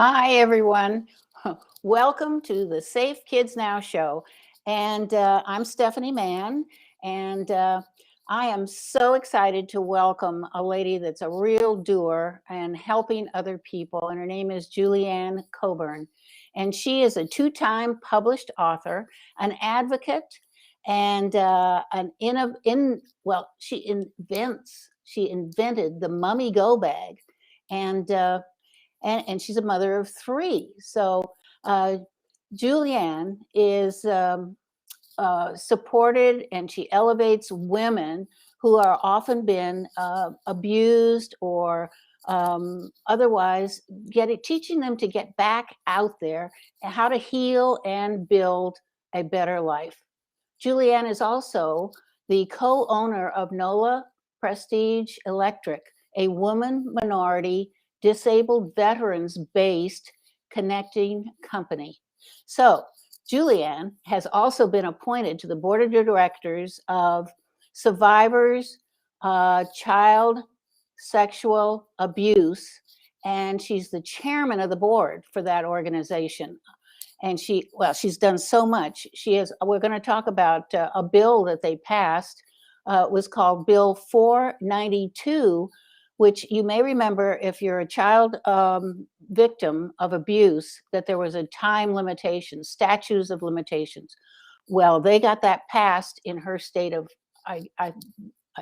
Hi, everyone. Welcome to the Safe Kids Now show. And I'm Stephanie Mann. And I am so excited to welcome a lady that's a real doer and helping other people. And her name is Julianne Coburn. And she is a two-time published author, an advocate, and she invented the Mummy Go bag. And she's a mother of three. So Julianne is supported, and she elevates women who are often been abused or otherwise teaching them to get back out there and how to heal and build a better life. Julianne is also the co-owner of NOLA Prestige Electric, a woman minority disabled veterans based connecting company. So Julianne has also been appointed to the board of directors of Survivors Child Sexual Abuse, and she's the chairman of the board for that organization. And she's done so much. We're going to talk about a bill that they passed. It was called Bill 492, which you may remember if you're a child victim of abuse, that there was a time limitation, statutes of limitations. Well, they got that passed in her state of, I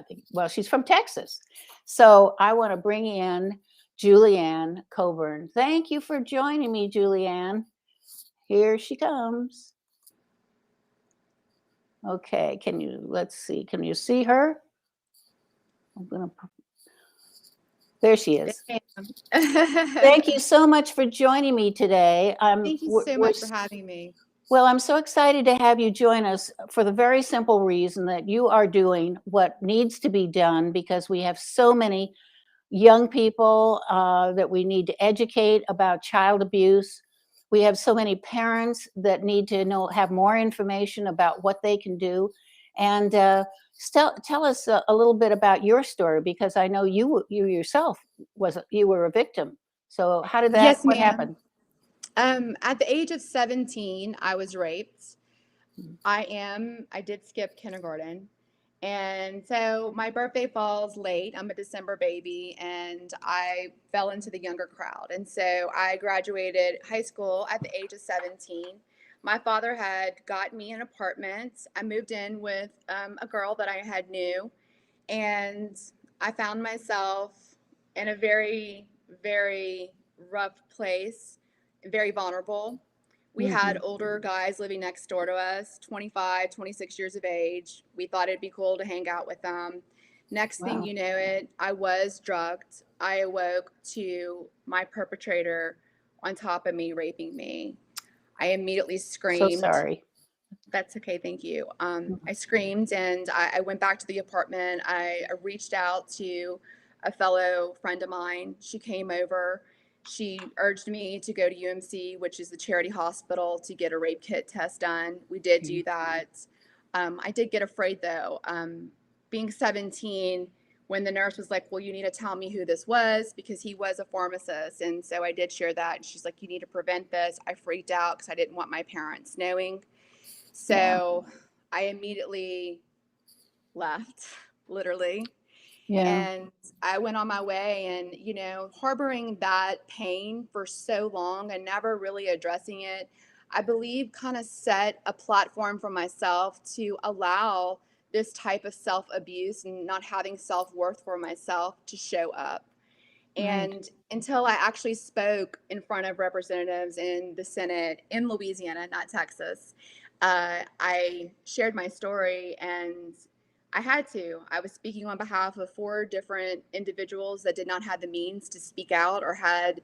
think, well, she's from Texas. So I want to bring in Julianne Coburn. Thank you for joining me, Julianne. Here she comes. Okay, let's see, can you see her? There she is. Thank you so much for joining me today. Thank you so much for having me. Well, I'm so excited to have you join us for the very simple reason that you are doing what needs to be done, because we have so many young people that we need to educate about child abuse. We have so many parents that need to have more information about what they can do. And tell us a little bit about your story, because I know you yourself you were a victim. So how did that? Yes, what ma'am. happened? At the age of 17, I was raped. I did skip kindergarten. And so my birthday falls late. I'm a December baby, and I fell into the younger crowd. And so I graduated high school at the age of 17. My father had got me an apartment. I moved in with a girl that I had knew, and I found myself in a very, very rough place, very vulnerable. We had older guys living next door to us, 25, 26 years of age. We thought it'd be cool to hang out with them. Next thing you know it, I was drugged. I awoke to my perpetrator on top of me, raping me. I immediately screamed. So sorry. That's okay, thank you. I screamed, and I went back to the apartment. I reached out to a fellow friend of mine. She came over. She urged me to go to UMC, which is the charity hospital, to get a rape kit test done. We did do that. I did get afraid, though. Being 17, when the nurse was like, well, you need to tell me who this was, because he was a pharmacist. And so I did share that. And she's like, you need to prevent this. I freaked out because I didn't want my parents knowing. So I immediately left, literally. And I went on my way, and, harboring that pain for so long and never really addressing it, I believe kind of set a platform for myself to allow this type of self-abuse and not having self-worth for myself to show up. And until I actually spoke in front of representatives in the Senate in Louisiana, not Texas, I shared my story, and I had to. I was speaking on behalf of 4 different individuals that did not have the means to speak out or had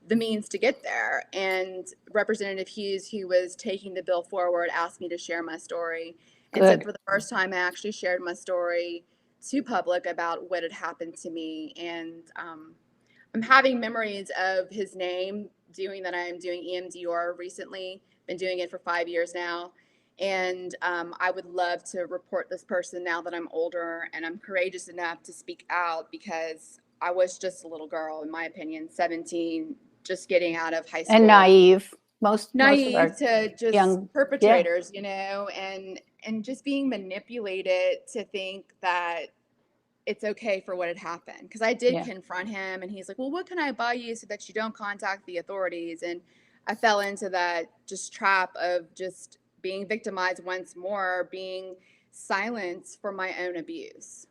the means to get there. And Representative Hughes, who was taking the bill forward, asked me to share my story. And so for the first time, I actually shared my story to public about what had happened to me. And I'm having memories of his name doing that. I'm doing EMDR recently, been doing it for 5 years now. And I would love to report this person now that I'm older and I'm courageous enough to speak out, because I was just a little girl, in my opinion, 17, just getting out of high And school, naive. Most of naive our to just young, yeah, perpetrators, and just being manipulated to think that it's okay for what had happened. Because I did yeah. confront him, and he's like, "Well, what can I buy you so that you don't contact the authorities?" And I fell into that just trap of just being victimized once more, being silenced for my own abuse.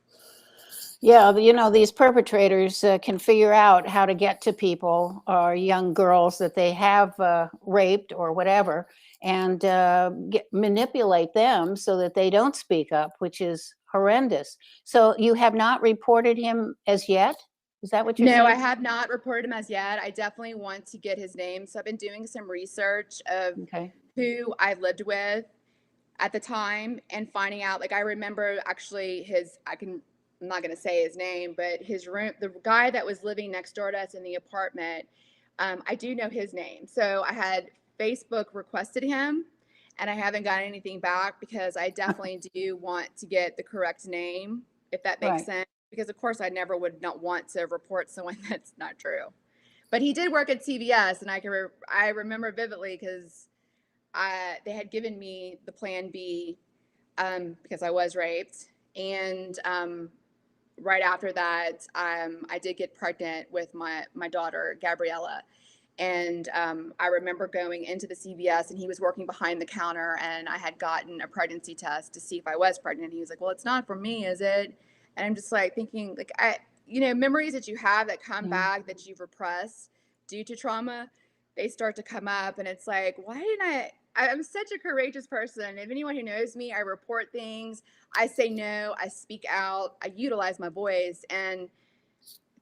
Yeah, these perpetrators can figure out how to get to people or young girls that they have raped or whatever, and manipulate them so that they don't speak up, which is horrendous. So you have not reported him as yet? Is that what you're No, I saying? have not reported him as yet. I definitely want to get his name. So I've been doing some research of Okay. who I lived with at the time and finding out. Like, I remember actually I'm not going to say his name, but his room, the guy that was living next door to us in the apartment, I do know his name. So I had Facebook requested him, and I haven't got anything back because I definitely do want to get the correct name, if that makes Right. sense. Because of course I never would not want to report someone that's not true. But he did work at CVS, and I remember vividly because they had given me the Plan B, because I was raped, and right after that, I did get pregnant with my daughter Gabriella, and I remember going into the CVS, and he was working behind the counter, and I had gotten a pregnancy test to see if I was pregnant. He was like, "Well, it's not for me, is it?" And I'm just like thinking, like, memories that you have that come Yeah. back that you've repressed due to trauma, they start to come up, and it's like, why didn't I'm such a courageous person. If anyone who knows me, I report things, I say no, I speak out, I utilize my voice, and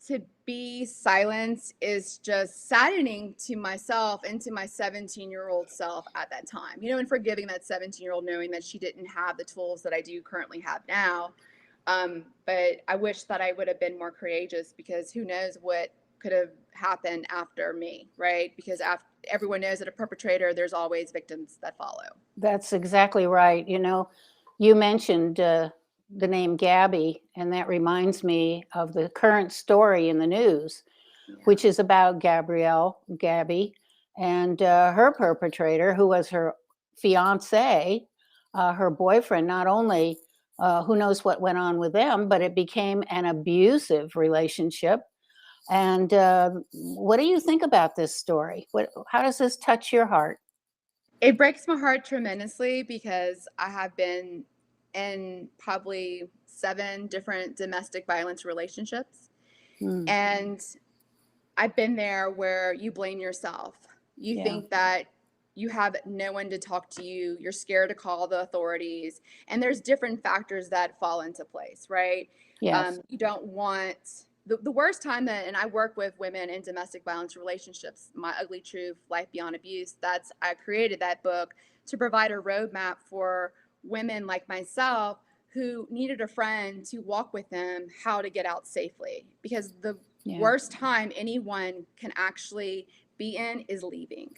to be silenced is just saddening to myself and to my 17-year-old self at that time. And forgiving that 17-year-old, knowing that she didn't have the tools that I do currently have now. But I wish that I would have been more courageous, because who knows what could have happened after me, right? Because everyone knows that a perpetrator, there's always victims that follow. That's exactly right. You mentioned the name Gabby, and that reminds me of the current story in the news, Yeah. which is about Gabby, and her perpetrator, who was her fiance, her boyfriend. Not only who knows what went on with them, but it became an abusive relationship. And what do you think about this story? How does this touch your heart? It breaks my heart tremendously, because I have been in probably 7 different domestic violence relationships. Mm, And I've been there where you blame yourself. You yeah. think that you have no one to talk to you. You're scared to call the authorities. And there's different factors that fall into place, right? Yes. You don't want the worst time that, and I work with women in domestic violence relationships, My Ugly Truth, Life Beyond Abuse. I created that book to provide a roadmap for women like myself who needed a friend to walk with them how to get out safely. Because the Yeah. worst time anyone can actually be in is leaving.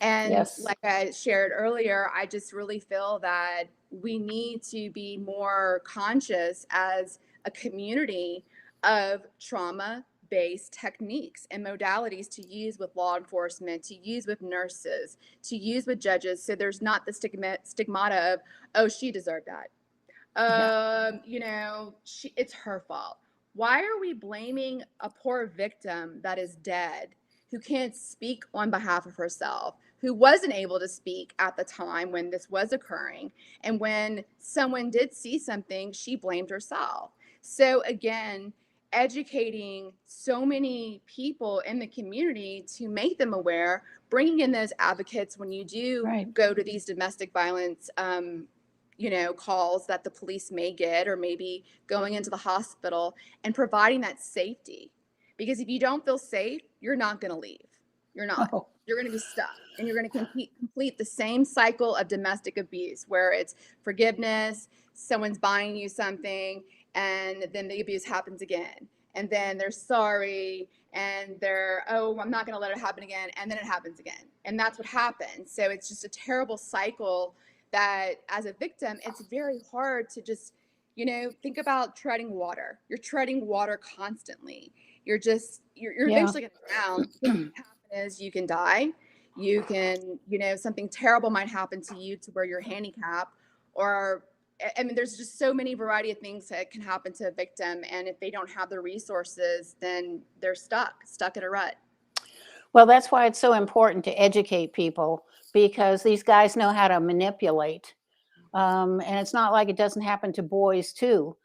And Yes. like I shared earlier, I just really feel that we need to be more conscious as a community of trauma based techniques and modalities to use with law enforcement, to use with nurses, to use with judges. So there's not the stigmata of, oh, she deserved that. Yeah. It's her fault. Why are we blaming a poor victim that is dead, who can't speak on behalf of herself, who wasn't able to speak at the time when this was occurring? And when someone did see something, she blamed herself. So, again, educating so many people in the community to make them aware, bringing in those advocates when you do Right. go to these domestic violence calls that the police may get, or maybe going into the hospital, and providing that safety. Because if you don't feel safe, you're not going to leave. You're not. Oh, You're going to be stuck, and you're going to complete the same cycle of domestic abuse, where it's forgiveness, someone's buying you something, and then the abuse happens again. And then they're sorry, and they're, oh, I'm not going to let it happen again. And then it happens again. And that's what happens. So it's just a terrible cycle that, as a victim, it's very hard to just, think about treading water. You're treading water constantly. You're yeah. eventually going to drown. Things happen is you can die. You can, something terrible might happen to you to where you're handicapped, or I mean, there's just so many variety of things that can happen to a victim. And if they don't have the resources, then they're stuck in a rut. Well, that's why it's so important to educate people, because these guys know how to manipulate. And it's not like it doesn't happen to boys too,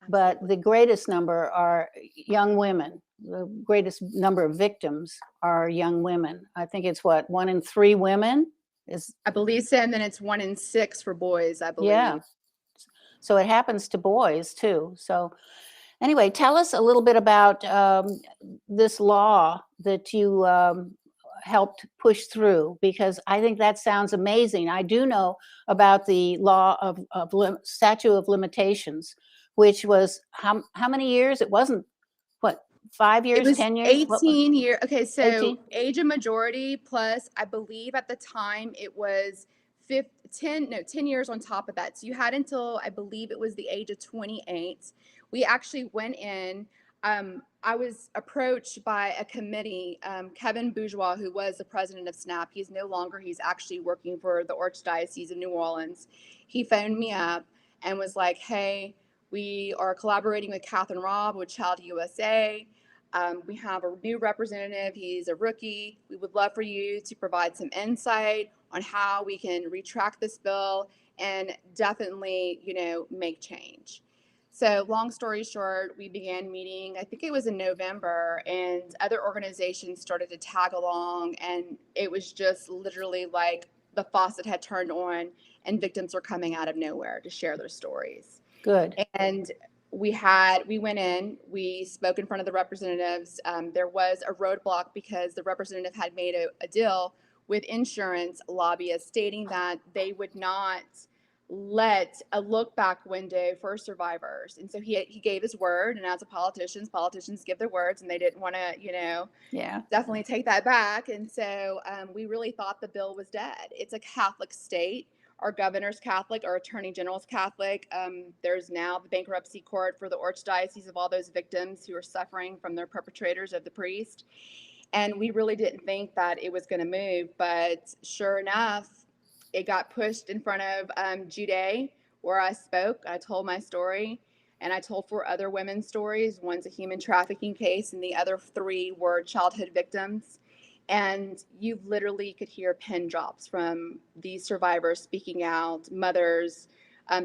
but Absolutely. the greatest number are young women. The greatest number of victims are young women. I think it's what, 1 in 3 women is, I believe so. And then it's 1 in 6 for boys, I yeah. believe. So it happens to boys too. So anyway, tell us a little bit about this law that you helped push through, because I think that sounds amazing. I do know about the law of statute of limitations, which was how many years? It wasn't, what, 5 It years, was 10 years? What was 18 year. Okay, so 18? age of majority plus, I believe at the time it was 10 years on top of that. So you had until, I believe it was the age of 28. We actually went in. I was approached by a committee, Kevin Bourgeois, who was the president of SNAP. He's no longer, he's actually working for the Archdiocese of New Orleans. He phoned me up and was like, hey, we are collaborating with Catherine Robb with Child USA. We have a new representative. He's a rookie. We would love for you to provide some insight on how we can retract this bill and definitely, make change. So long story short, we began meeting, I think it was in November, and other organizations started to tag along, and it was just literally like the faucet had turned on and victims were coming out of nowhere to share their stories. Good. And we went in, we spoke in front of the representatives. There was a roadblock because the representative had made a deal with insurance lobbyists stating that they would not let a look back window for survivors. And so he gave his word. And as a politicians give their words, and they didn't want to, Yeah. definitely take that back. And so we really thought the bill was dead. It's a Catholic state. Our governor's Catholic, our attorney general's Catholic. There's now the bankruptcy court for the archdiocese of all those victims who are suffering from their perpetrators of the priest. And we really didn't think that it was going to move, but sure enough, it got pushed in front of Jude, where I spoke. I told my story, and I told 4 other women's stories. One's a human trafficking case, and the other 3 were childhood victims. And you literally could hear pin drops from these survivors speaking out, mothers,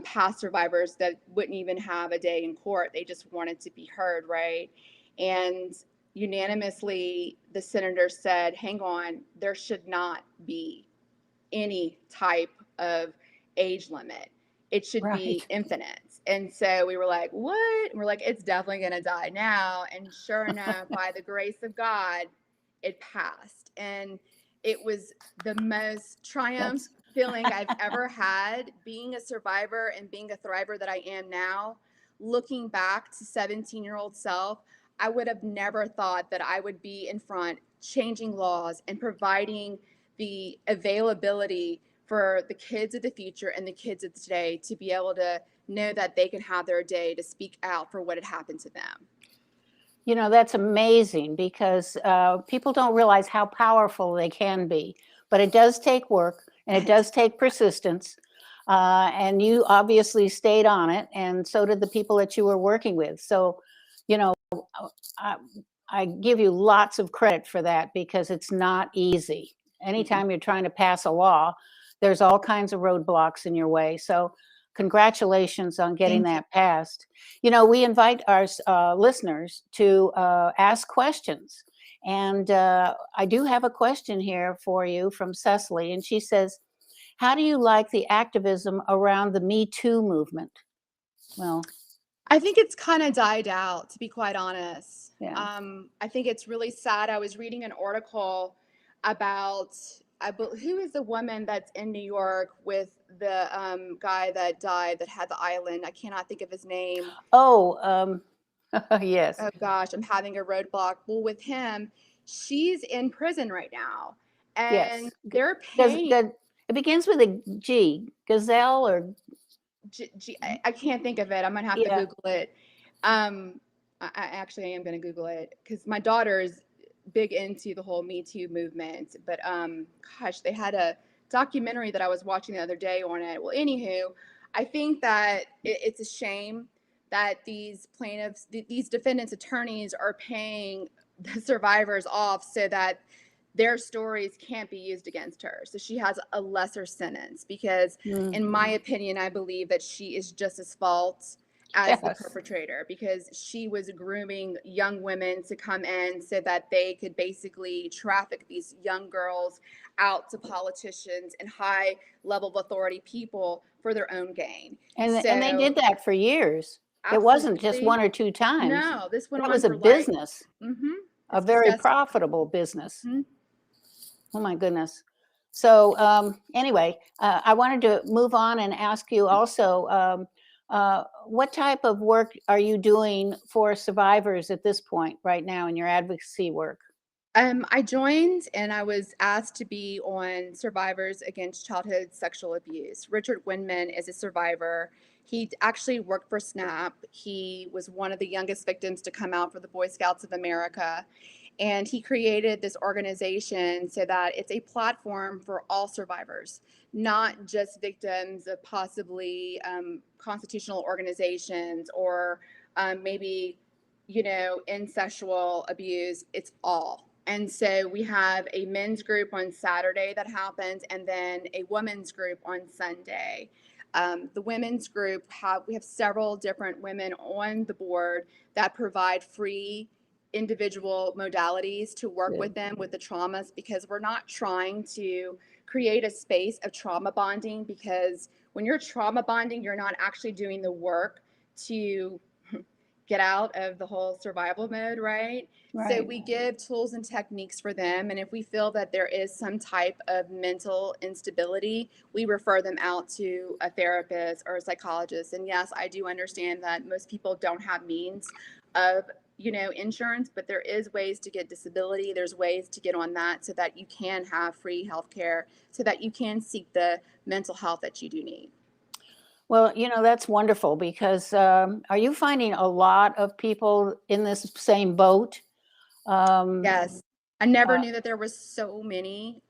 past survivors that wouldn't even have a day in court. They just wanted to be heard, right? And unanimously, the senator said, hang on, there should not be any type of age limit. It should be Right. infinite. And so we were like, what? And we're like, it's definitely going to die now. And sure enough, by the grace of God, it passed. And it was the most triumph That's feeling I've ever had, being a survivor and being a thriver that I am now. Looking back to 17-year-old self, I would have never thought that I would be in front changing laws and providing the availability for the kids of the future and the kids of today to be able to know that they can have their day to speak out for what had happened to them. That's amazing, because people don't realize how powerful they can be. But it does take work, and it does take persistence. And you obviously stayed on it, and so did the people that you were working with. So, I, I give you lots of credit for that, because it's not easy. Anytime you're trying to pass a law, there's all kinds of roadblocks in your way. So congratulations on getting Thank you. that passed. We invite our listeners to ask questions. And I do have a question here for you from Cecily. And she says, how do you like the activism around the Me Too movement? Well, I think it's kind of died out, to be quite honest. yeah. I think it's really sad. I was reading an article about who is the woman that's in New York with the guy that died that had the island. I cannot think of his name. Oh, yes. Oh gosh, I'm having a roadblock. Well, with him, she's in prison right now, and Yes. they're Does paying. it begins with a G, Gazelle, or I can't think of it. I'm gonna have to yeah. Google it. I actually am gonna Google it because my daughter is big into the whole Me Too movement, but gosh, they had a documentary that I was watching the other day on it. Well, anywho, I think that it's a shame that these plaintiffs, these defendants' attorneys are paying the survivors off so that their stories can't be used against her. So she has a lesser sentence because, in my opinion, I believe that she is just as fault as the Yes. perpetrator, because she was grooming young women to come in so that they could basically traffic these young girls out to politicians and high level of authority people for their own gain. And they So did that for years. It wasn't just absolutely, one or two times. no, this went That on was a for like, business, a it's very disgusting. profitable business. Mhm. Oh my goodness. So anyway, I wanted to move on and ask you also, what type of work are you doing for survivors at this point right now in your advocacy work? I joined and I was asked to be on Survivors Against Childhood Sexual Abuse. Richard Windman is a survivor. He actually worked for SNAP. He was one of the youngest victims to come out for the Boy Scouts of America. And he created this organization so that it's a platform for all survivors, not just victims of possibly constitutional organizations or maybe, in sexual abuse. It's all. And so we have a men's group on Saturday that happens, and then a women's group on Sunday. The women's group we have several different women on the board that provide free individual modalities to work with them with the traumas, because we're not trying to create a space of trauma bonding, because when you're trauma bonding, you're not actually doing the work to get out of the whole survival mode, right? So we give tools and techniques for them. And if we feel that there is some type of mental instability, we refer them out to a therapist or a psychologist. And yes, I do understand that most people don't have means of insurance, but there is ways to get disability. There's ways to get on that so that you can have free health care, so that you can seek the mental health that you do need. Well, that's wonderful because are you finding a lot of people in this same boat? Yes. I never knew that there was so many.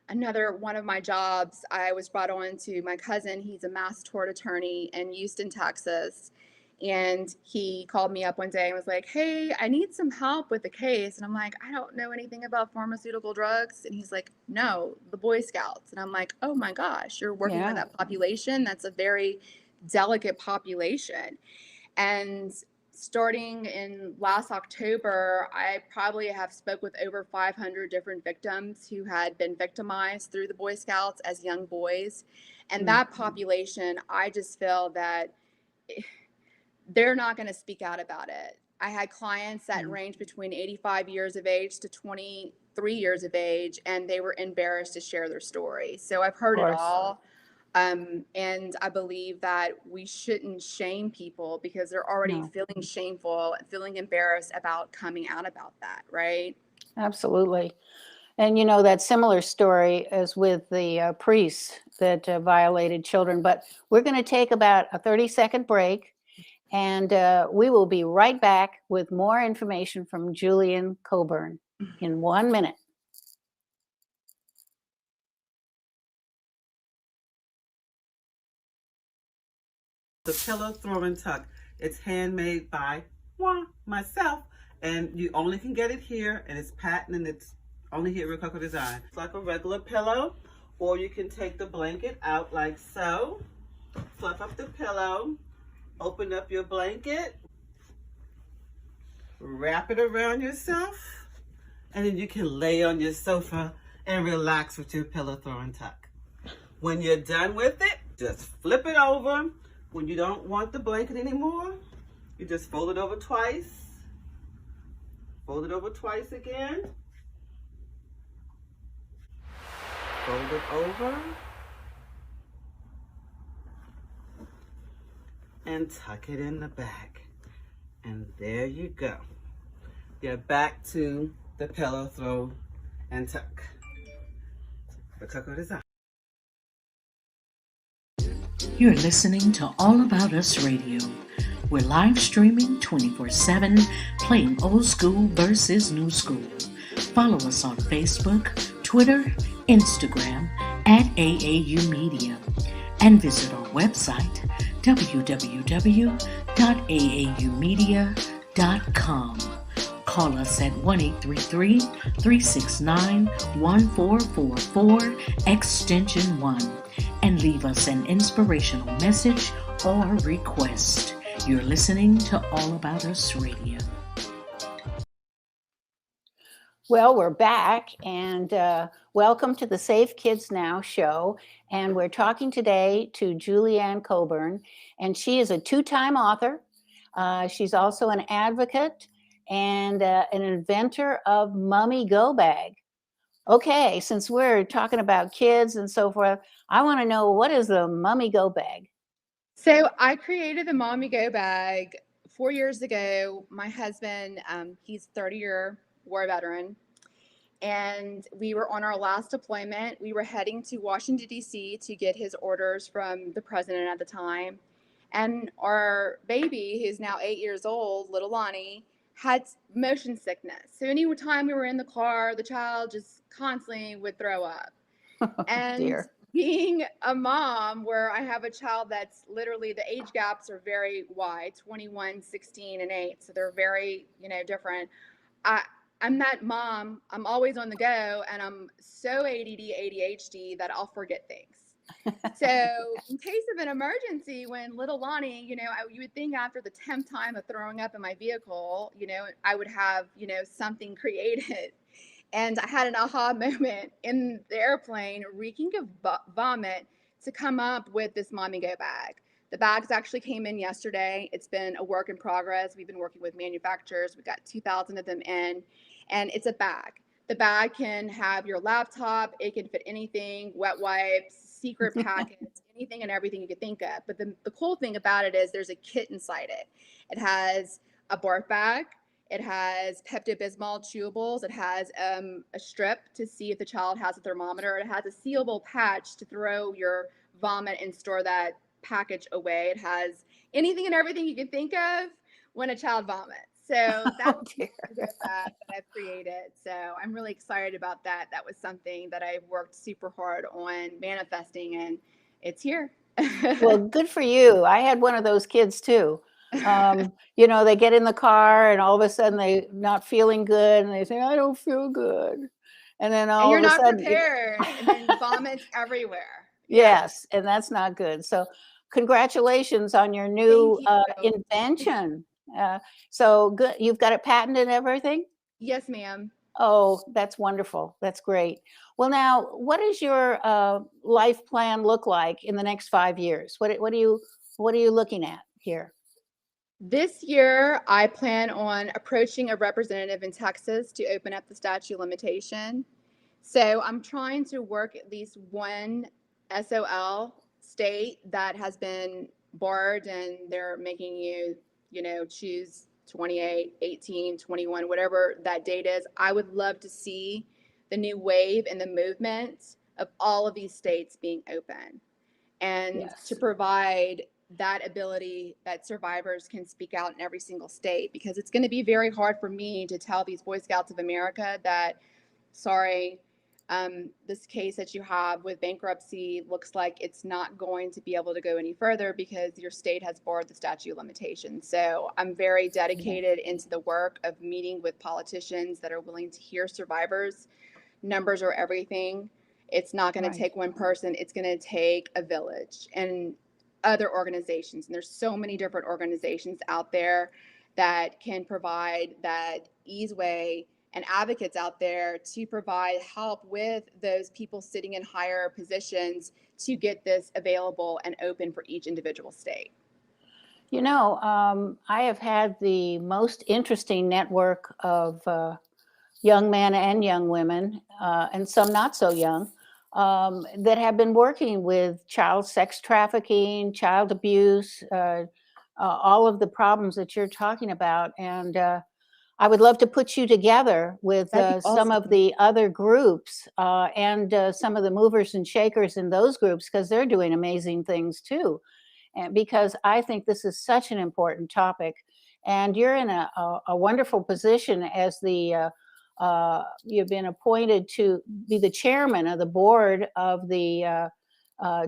Another one of my jobs, I was brought on to my cousin. He's a mass tort attorney in Houston, Texas. And he called me up one day and was like, "Hey, I need some help with the case." And I'm like, "I don't know anything about pharmaceutical drugs." And he's like, "No, the Boy Scouts." And I'm like, "Oh my gosh, you're working with that population? That's a very delicate population." And starting in last October, I probably have spoke with over 500 different victims who had been victimized through the Boy Scouts as young boys. And that population, I just feel that they're not going to speak out about it. I had clients that range between 85 years of age to 23 years of age, and they were embarrassed to share their story. So I've heard it all. And I believe that we shouldn't shame people because they're already feeling shameful and feeling embarrassed about coming out about that, right? Absolutely. And that similar story as with the priests that violated children. But we're going to take about a 30-second break, and we will be right back with more information from Julian Coburn in 1 minute. The Pillow Throw and Tuck. It's handmade by myself, and you only can get it here, and it's patent, and it's only here at Rococo Design. It's like a regular pillow, or you can take the blanket out like so, fluff up the pillow, open up your blanket, wrap it around yourself, and then you can lay on your sofa and relax with your Pillow Throw and Tuck. When you're done with it, just flip it over. When you don't want the blanket anymore, you just fold it over twice. Fold it over twice again. Fold it over. And tuck it in the back. And there you go. You're back to the Pillow Throw and Tuck. Rococo Design. You're listening to All About Us Radio. We're live streaming 24/7, playing old school versus new school. Follow us on Facebook, Twitter, Instagram at AAU Media, and visit our website www.aaumedia.com. Call us at 1-833-369-1444, extension 1, and leave us an inspirational message or request. You're listening to All About Us Radio. Well, we're back, and welcome to the Safe Kids Now show. And we're talking today to Julianne Coburn, and she is a two-time author. She's also an advocate and an inventor of Mommy Go Bag. Okay, since we're talking about kids and so forth, I want to know, what is the Mommy Go Bag? So I created the Mommy Go Bag 4 years ago. My husband, he's a 30-year war veteran, and we were on our last deployment. We were heading to Washington, D.C. to get his orders from the president at the time. And our baby, who's now 8 years old, little Lonnie, had motion sickness. So any time we were in the car, the child just constantly would throw up. And Dear. being a mom where I have a child that's literally, the age gaps are very wide, 21, 16, and 8. So they're very, different. I'm that mom. I'm always on the go, and I'm so ADD, ADHD that I'll forget things. So in case of an emergency, when little Lonnie, you would think after the 10th time of throwing up in my vehicle, I would have, something created. And I had an aha moment in the airplane, reeking of vomit, to come up with this Mommy Go Bag. The bags actually came in yesterday. It's been a work in progress. We've been working with manufacturers. We got 2,000 of them in, and it's a bag. The bag can have your laptop. It can fit anything, wet wipes, secret packets, anything and everything you could think of. But the cool thing about it is there's a kit inside it. It has a barf bag. It has Pepto-Bismol chewables. It has a strip to see if the child has a thermometer. It has a sealable patch to throw your vomit and store that package away. It has anything and everything you can think of when a child vomits. So that's the that I've created. So I'm really excited about that. That was something that I've worked super hard on manifesting, and it's here. Well, good for you. I had one of those kids too. They get in the car and all of a sudden they're not feeling good, and they say, I don't feel good. And then all and you're of a not sudden, prepared, and then vomits everywhere. yes, and that's not good. So congratulations on your new Thank you. invention. So good. You've got it patented and everything? Yes, ma'am. Oh, that's wonderful. That's great. Well, now, what does your life plan look like in the next 5 years? What are you looking at here? This year, I plan on approaching a representative in Texas to open up the statute of limitation. So I'm trying to work at least one SOL state that has been barred, and they're making you, choose 28, 18, 21, whatever that date is. I would love to see the new wave and the movement of all of these states being open, and Yes. to provide that ability that survivors can speak out in every single state, because it's going to be very hard for me to tell these Boy Scouts of America that, sorry, this case that you have with bankruptcy looks like it's not going to be able to go any further because your state has barred the statute of limitations. So I'm very dedicated into the work of meeting with politicians that are willing to hear survivors. Numbers are everything. It's not going to take one person. It's going to take a village and other organizations. And there's so many different organizations out there that can provide that easeway, and advocates out there to provide help with those people sitting in higher positions to get this available and open for each individual state. I have had the most interesting network of young men and young women, and some not so young, that have been working with child sex trafficking, child abuse, all of the problems that you're talking about. And I would love to put you together with some of the other groups and some of the movers and shakers in those groups, because they're doing amazing things too. And because I think this is such an important topic, and you're in a wonderful position as the you've been appointed to be the chairman of the board of the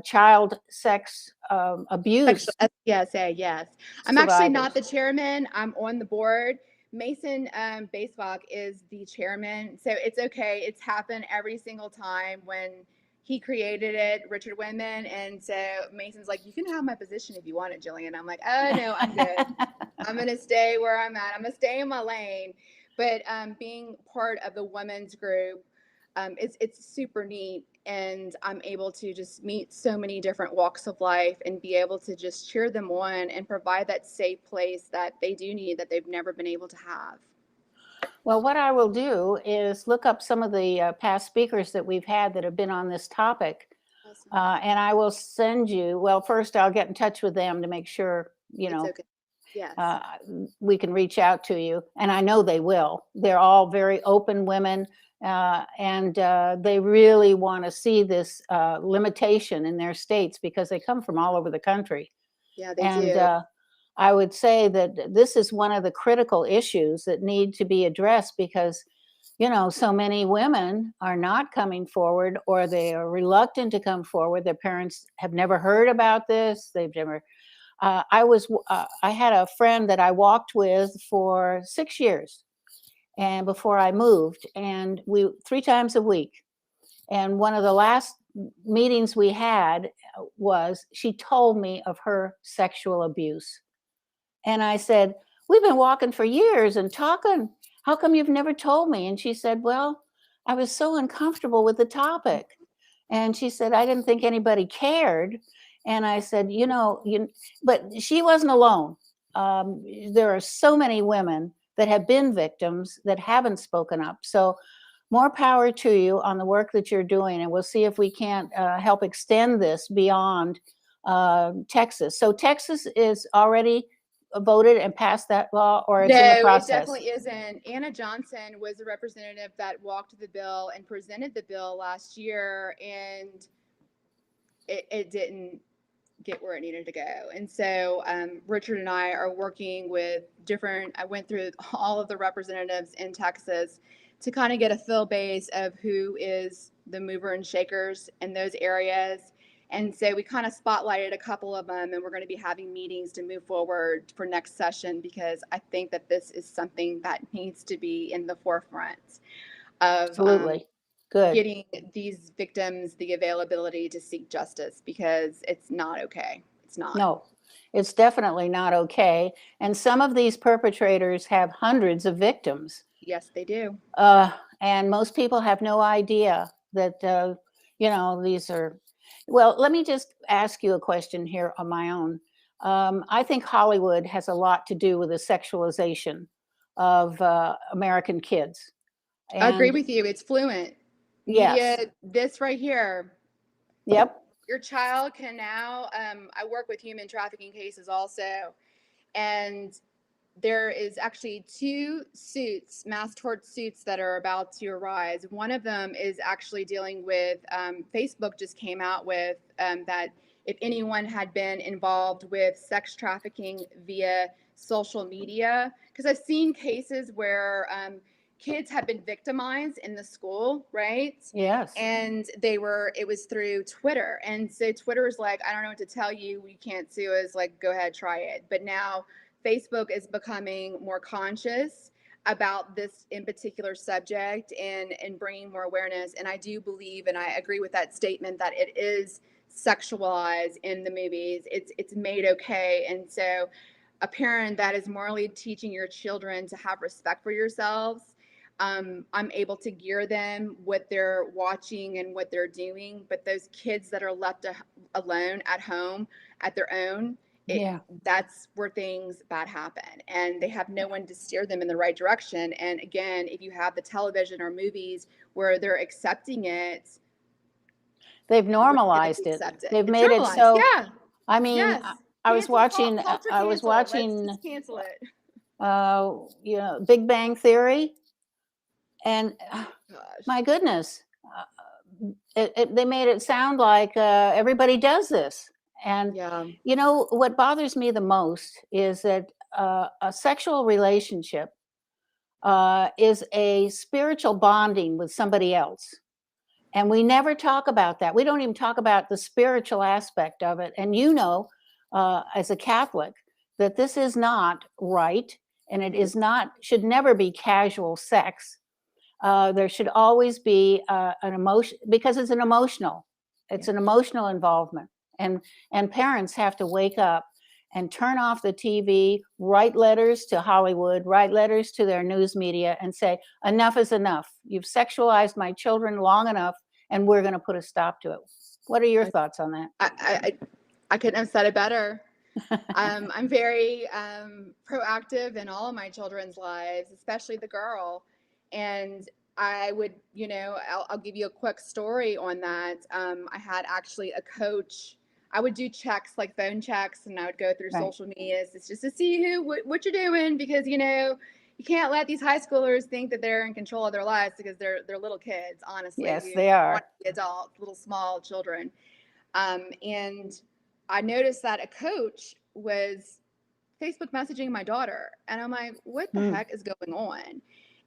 child sex abuse Sexual SPSA, yes. I'm actually not the survivors. chairman. I'm on the board. Mason Basebach is the chairman. So it's okay. It's happened every single time when he created it, Richard Windman. And so Mason's like, you can have my position if you want it, Jillian. I'm like, oh, no, I'm good. I'm going to stay where I'm at. I'm going to stay in my lane. But being part of the women's group, it's super neat, and I'm able to just meet so many different walks of life and be able to just cheer them on and provide that safe place that they do need, that they've never been able to have. Well, what I will do is look up some of the past speakers that we've had that have been on this topic. Awesome. And I will send you, well, first I'll get in touch with them to make sure, you It's know, okay. Yes. we can reach out to you. And I know they will. They're all very open women, and they really want to see this limitation in their states because they come from all over the country. Yeah, they And do. I would say that this is one of the critical issues that need to be addressed because, you know, so many women are not coming forward, or they are reluctant to come forward. Their parents have never heard about this. They've never. I had a friend that I walked with for 6 years, and before I moved, and we 3 times a week. And one of the last meetings we had was she told me of her sexual abuse. And I said, "We've been walking for years and talking. How come you've never told me?" And she said, "Well, I was so uncomfortable with the topic." And she said, "I didn't think anybody cared." And I said, but she wasn't alone. There are so many women that have been victims that haven't spoken up. So more power to you on the work that you're doing. And we'll see if we can't help extend this beyond Texas. So Texas is already voted and passed that law, or it's in the No, it process? definitely isn't. Anna Johnson was a representative that walked the bill and presented the bill last year, and it didn't get where it needed to go. And so Richard and I are working with I went through all of the representatives in Texas to kind of get a feel base of who is the mover and shakers in those areas. And so we kind of spotlighted a couple of them, and we're going to be having meetings to move forward for next session, because I think that this is something that needs to be in the forefront of Absolutely. Good. getting these victims the availability to seek justice, because it's not okay. It's not. No, it's definitely not okay. And some of these perpetrators have hundreds of victims. Yes, they do. And most people have no idea that, these are. Well, let me just ask you a question here on my own. I think Hollywood has a lot to do with the sexualization of American kids. I agree And with you. It's fluent. yes, Media, this right here, yep, your child can now, I work with human trafficking cases also, and there is actually 2 suits, mass tort suits, that are about to arise. One of them is actually dealing with, Facebook just came out with that if anyone had been involved with sex trafficking via social media, because I've seen cases where kids have been victimized in the school, right? yes. And it was through Twitter. And so Twitter is like, I don't know what to tell you. You can't sue us. Like, go ahead, try it. But now Facebook is becoming more conscious about this in particular subject, and bringing more awareness. And I do believe, and I agree with that statement, that it is sexualized in the movies. It's made okay. And so a parent that is morally teaching your children to have respect for yourselves, I'm able to gear them what they're watching and what they're doing. But those kids that are left alone at home at their own, that's where things bad happen, and they have no one to steer them in the right direction. And again, if you have the television or movies where they're accepting it, They've normalized it. They've made it so. Yeah. I mean, Yes. I was watching. Culture I was cancel it. Let's watching. just cancel it. Big Bang Theory, and Gosh. my goodness, they made it sound like everybody does this. And Yeah. What bothers me the most is that a sexual relationship is a spiritual bonding with somebody else. And we never talk about that. We don't even talk about the spiritual aspect of it. And as a Catholic, that this is not right, and it is not, should never be casual sex. There should always be an emotion, because it's an emotional involvement. And parents have to wake up and turn off the TV, write letters to Hollywood, write letters to their news media and say, enough is enough. You've sexualized my children long enough, and we're going to put a stop to it. What are your thoughts on that? I couldn't have said it better. I'm very proactive in all of my children's lives, especially the girl. And I would, I'll give you a quick story on that. I had actually a coach. I would do checks, like phone checks, and I would go through social media just to see what you're doing, because, you can't let these high schoolers think that they're in control of their lives, because they're little kids, honestly. Yes, they are. Adults, little small children. And I noticed that a coach was Facebook messaging my daughter, and I'm like, what the heck is going on?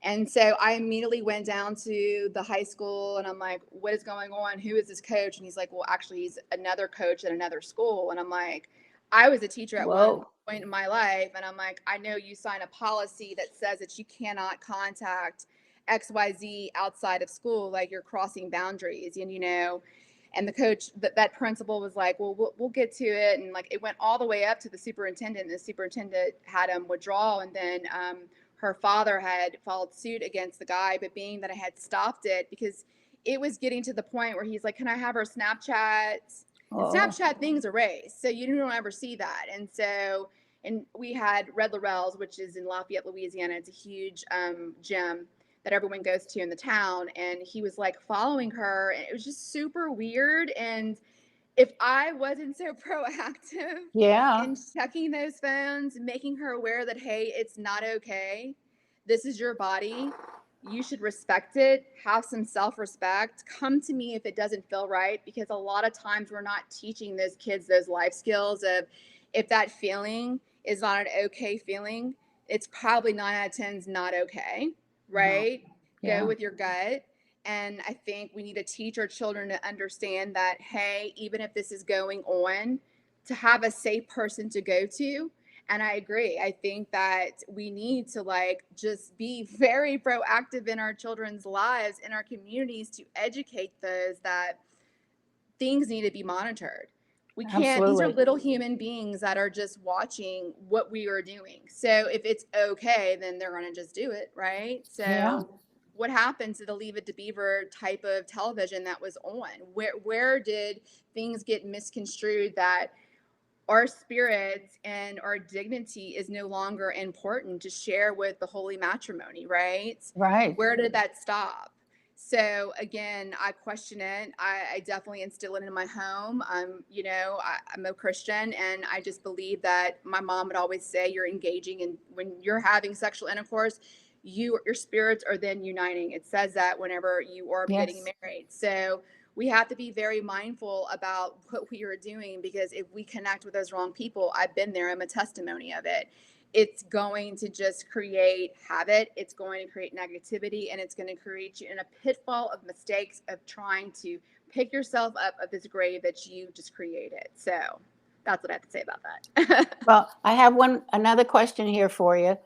And so I immediately went down to the high school, and I'm like, what is going on? Who is this coach? And he's like, well, actually, he's another coach at another school. And I'm like, I was a teacher at one point in my life, and I'm like, I know you sign a policy that says that you cannot contact XYZ outside of school, like you're crossing boundaries. And and the coach, that principal was like, well, we'll get to it. And like, it went all the way up to the superintendent, and the superintendent had him withdraw. And then her father had filed suit against the guy, but being that I had stopped it, because it was getting to the point where he's like, can I have her Snapchat? And Snapchat things erased, so you don't ever see that. And so, and we had Red Laurel's, which is in Lafayette, Louisiana. It's a huge gym that everyone goes to in the town. And he was like following her, and it was just super weird. And if I wasn't so proactive in checking those phones, making her aware that, hey, it's not okay. This is your body. You should respect it. Have some self-respect. Come to me if it doesn't feel right, because a lot of times we're not teaching those kids those life skills of, if that feeling is not an okay feeling, it's probably 9 out of 10 is not okay, right? No. Go with your gut. And I think we need to teach our children to understand that, hey, even if this is going on, to have a safe person to go to. And I agree. I think that we need to just be very proactive in our children's lives, in our communities, to educate those that things need to be monitored. We can't, Absolutely. These are little human beings that are just watching what we are doing. So if it's okay, then they're going to just do it, right? So what happened to the Leave It to Beaver type of television that was on? Where did things get misconstrued that our spirits and our dignity is no longer important to share with the holy matrimony, right? Right. Where did that stop? So again, I question it. I definitely instill it in my home. I'm a Christian, and I just believe that my mom would always say, you're engaging, and when you're having sexual intercourse, your spirits are then uniting. It says that whenever you are getting married. So we have to be very mindful about what we are doing, because if we connect with those wrong people, I've been there, I'm a testimony of it. It's going to just create habit. It's going to create negativity, and it's going to create you in a pitfall of mistakes of trying to pick yourself up of this grave that you just created. So that's what I have to say about that. Well, I have another question here for you.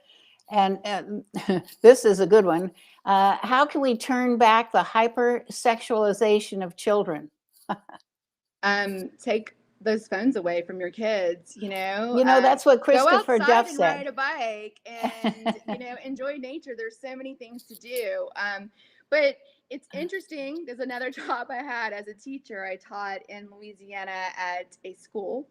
And this is a good one. How can we turn back the hypersexualization of children? Take those phones away from your kids, that's what Christopher Duff said. Go outside and ride a bike and, enjoy nature. There's so many things to do. But it's interesting. There's another job I had as a teacher. I taught in Louisiana at a school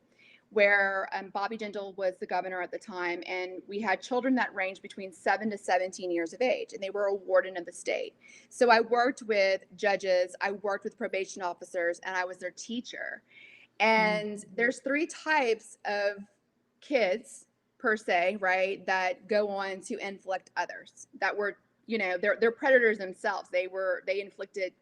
where Bobby Jindal was the governor at the time, and we had children that ranged between 7 to 17 years of age, and they were a warden of the state. So I worked with judges, I worked with probation officers, and I was their teacher. And there's 3 types of kids per se, right, that go on to inflict others, that were, they're predators themselves. They inflicted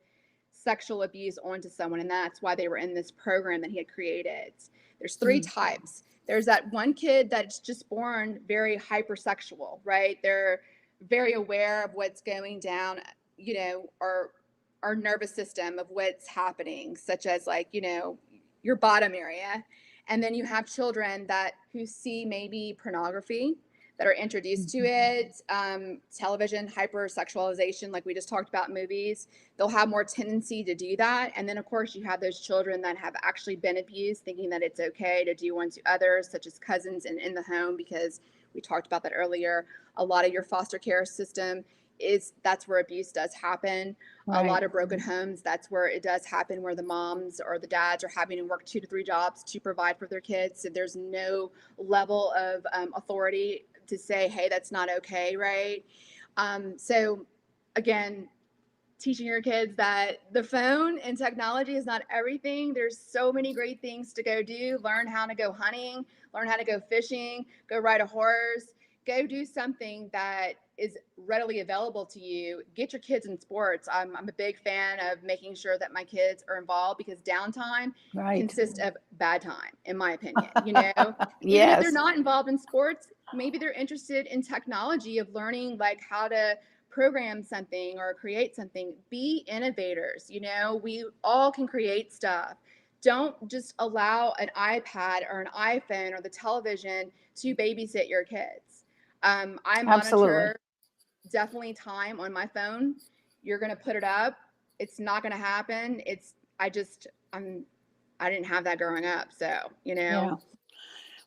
sexual abuse onto someone, and that's why they were in this program that he had created. There's 3 types. There's that one kid that's just born very hypersexual, right? They're very aware of what's going down, you know, our nervous system of what's happening, such as like, you know, your bottom area. And then you have children that who see maybe pornography, that are introduced to it, television, hypersexualization, like we just talked about movies, they'll have more tendency to do that. And then, of course, you have those children that have actually been abused, thinking that it's okay to do unto others, such as cousins and in the home, because we talked about that earlier. A lot of your foster care system that's where abuse does happen. A lot of broken homes, that's where it does happen, where the moms or the dads are having to work 2 to 3 jobs to provide for their kids. So there's no level of authority to say, hey, that's not okay, right? So again, teaching your kids that the phone and technology is not everything. There's so many great things to go do. Learn how to go hunting, learn how to go fishing, go ride a horse, go do something that is readily available to you. Get your kids in sports. I'm a big fan of making sure that my kids are involved, because downtime consists of bad time, in my opinion. You know, even if they're not involved in sports, maybe they're interested in technology, of learning like how to program something or create something. Be innovators. You know, we all can create stuff. Don't just allow an iPad or an iPhone or the television to babysit your kids. I monitor definitely time on my phone. You're going to put it up. It's not going to happen. I didn't have that growing up. So, you know. Yeah.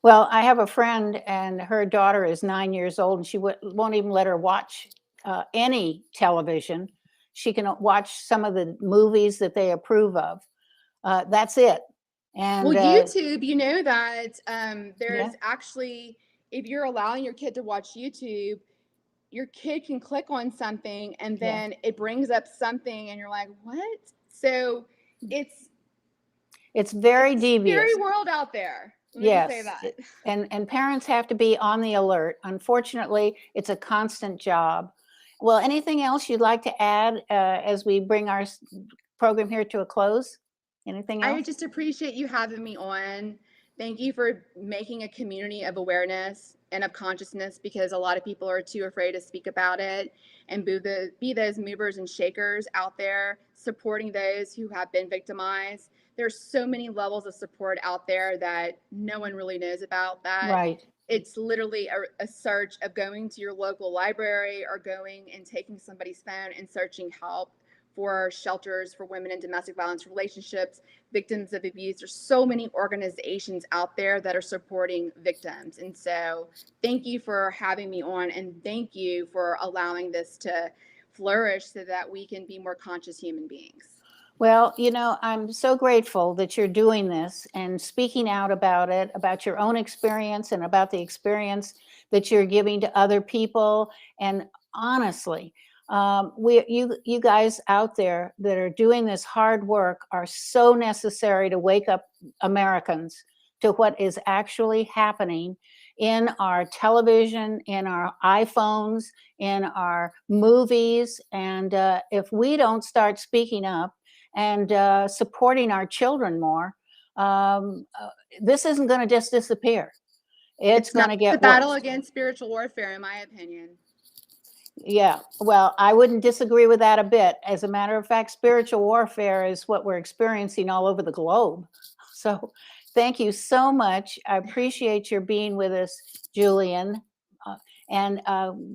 Well, I have a friend, and her daughter is 9 years old, and she won't even let her watch any television. She can watch some of the movies that they approve of. That's it. And well, YouTube, you know that there's actually, if you're allowing your kid to watch YouTube, your kid can click on something and then it brings up something and you're like, what? So it's very devious. Scary world out there. Let me just say that. And parents have to be on the alert. Unfortunately, it's a constant job. Well, anything else you'd like to add as we bring our program here to a close? Anything else? I just appreciate you having me on. Thank you for making a community of awareness and of consciousness, because a lot of people are too afraid to speak about it, and be those movers and shakers out there supporting those who have been victimized. There's so many levels of support out there that no one really knows about that. Right. It's literally a search of going to your local library or going and taking somebody's phone and searching help for shelters for women in domestic violence relationships, victims of abuse. There's so many organizations out there that are supporting victims. And so thank you for having me on, and thank you for allowing this to flourish so that we can be more conscious human beings. Well, you know, I'm so grateful that you're doing this and speaking out about it, about your own experience and about the experience that you're giving to other people. And honestly, you guys out there that are doing this hard work are so necessary to wake up Americans to what is actually happening in our television, in our iPhones, in our movies. And if we don't start speaking up and supporting our children more, this isn't going to just disappear. It's going to get the battle against spiritual warfare, in my opinion. Yeah, well, I wouldn't disagree with that a bit. As a matter of fact, spiritual warfare is what we're experiencing all over the globe. So thank you so much. I appreciate your being with us, Julian. And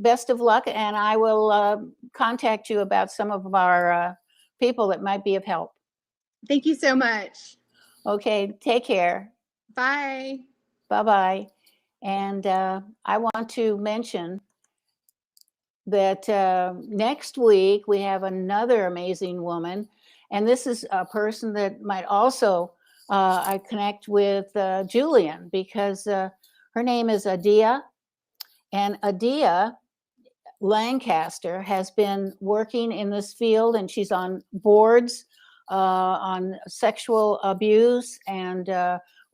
best of luck. And I will contact you about some of our people that might be of help. Thank you so much. Okay, take care. Bye. Bye-bye. And I want to mention that next week we have another amazing woman, and this is a person that might also I connect with Julian, because her name is Adia, and Adia Lancaster has been working in this field, and she's on boards on sexual abuse, and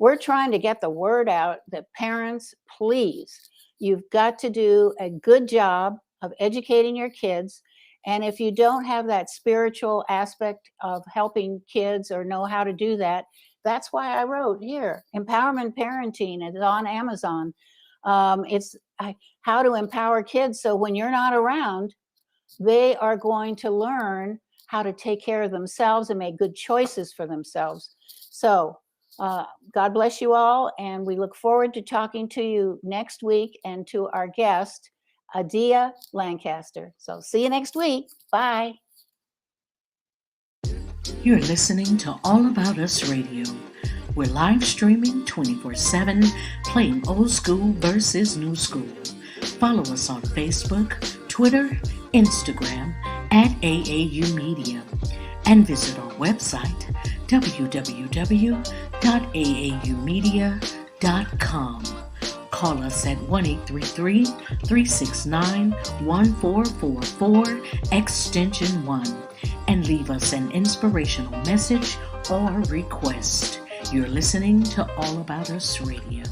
we're trying to get the word out that parents, please, you've got to do a good job of educating your kids. And if you don't have that spiritual aspect of helping kids or know how to do that, that's why I wrote here, Empowerment Parenting. It's on Amazon. It's how to empower kids so when you're not around, they are going to learn how to take care of themselves and make good choices for themselves. So God bless you all, and we look forward to talking to you next week and to our guest, Adia Lancaster. So see you next week. Bye. You're listening to All About Us Radio. We're live streaming 24/7, playing old school versus new school. Follow us on Facebook, Twitter, Instagram at AAU Media, and visit our website www.aaumedia.com. Call us at 1-833-369-1444 extension 1 and leave us an inspirational message or request. You're listening to All About Us Radio.